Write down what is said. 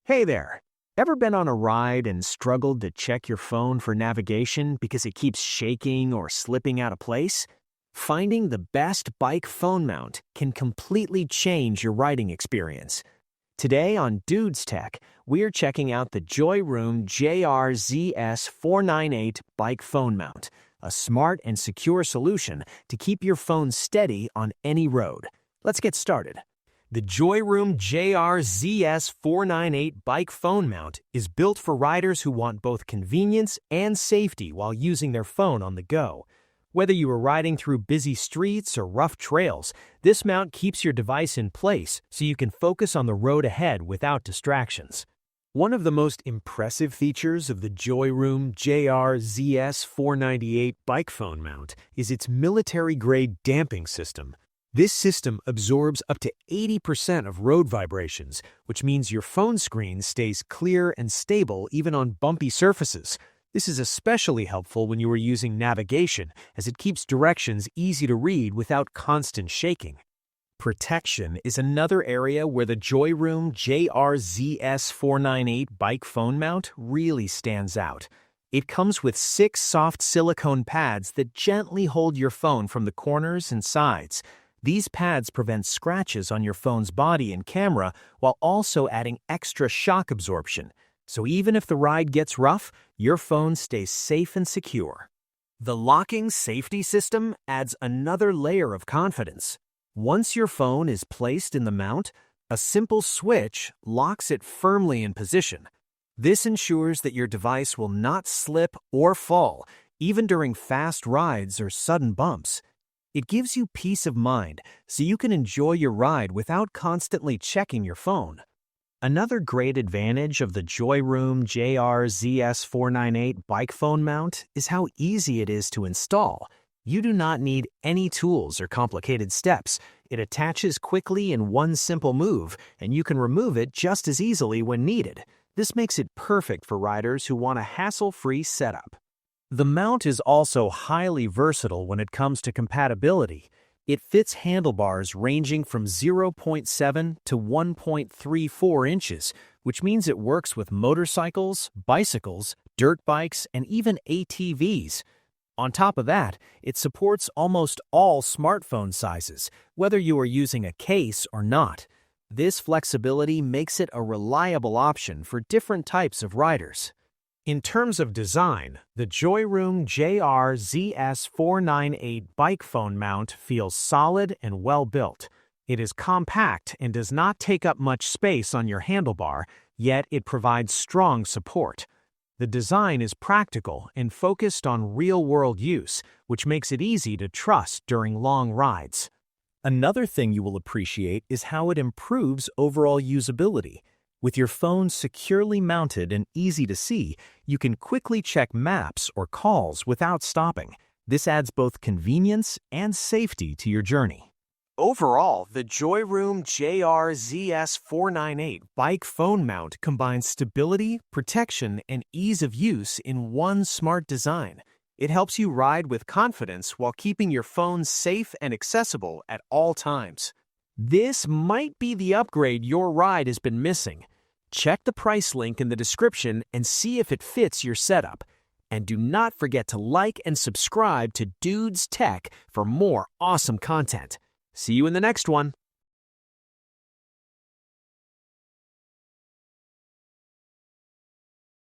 Hey there! Ever been on a ride and struggled to check your phone for navigation because it keeps shaking or slipping out of place? Finding the best bike phone mount can completely change your riding experience. Today on Dudes Tech, we're checking out the Joyroom JR-ZS498 bike phone mount, a smart and secure solution to keep your phone steady on any road. Let's get started. The Joyroom JR-ZS498 bike phone mount is built for riders who want both convenience and safety while using their phone on the go. Whether you are riding through busy streets or rough trails, this mount keeps your device in place so you can focus on the road ahead without distractions. One of the most impressive features of the Joyroom JR-ZS498 bike phone mount is its military-grade damping system. This system absorbs up to 80% of road vibrations, which means your phone screen stays clear and stable even on bumpy surfaces. This is especially helpful when you are using navigation, as it keeps directions easy to read without constant shaking. Protection is another area where the Joyroom JR-ZS498 bike phone mount really stands out. It comes with 6 soft silicone pads that gently hold your phone from the corners and sides. These pads prevent scratches on your phone's body and camera while also adding extra shock absorption. So even if the ride gets rough, your phone stays safe and secure. The locking safety system adds another layer of confidence. Once your phone is placed in the mount, a simple switch locks it firmly in position. This ensures that your device will not slip or fall, even during fast rides or sudden bumps. It gives you peace of mind so you can enjoy your ride without constantly checking your phone. Another great advantage of the Joyroom JR-ZS498 bike phone mount is how easy it is to install. You do not need any tools or complicated steps. It attaches quickly in one simple move, and you can remove it just as easily when needed. This makes it perfect for riders who want a hassle-free setup. The mount is also highly versatile when it comes to compatibility. It fits handlebars ranging from 0.7 to 1.34 inches, which means it works with motorcycles, bicycles, dirt bikes, and even ATVs. On top of that, it supports almost all smartphone sizes, whether you are using a case or not. This flexibility makes it a reliable option for different types of riders. In terms of design, the Joyroom JR-ZS498 bike phone mount feels solid and well-built. It is compact and does not take up much space on your handlebar, yet it provides strong support. The design is practical and focused on real-world use, which makes it easy to trust during long rides. Another thing you will appreciate is how it improves overall usability. With your phone securely mounted and easy to see, you can quickly check maps or calls without stopping. This adds both convenience and safety to your journey. Overall, the Joyroom JR-ZS498 bike phone mount combines stability, protection, and ease of use in one smart design. It helps you ride with confidence while keeping your phone safe and accessible at all times. This might be the upgrade your ride has been missing. Check the price link in the description and see if it fits your setup. And do not forget to like and subscribe to Dudes Tech for more awesome content. See you in the next one.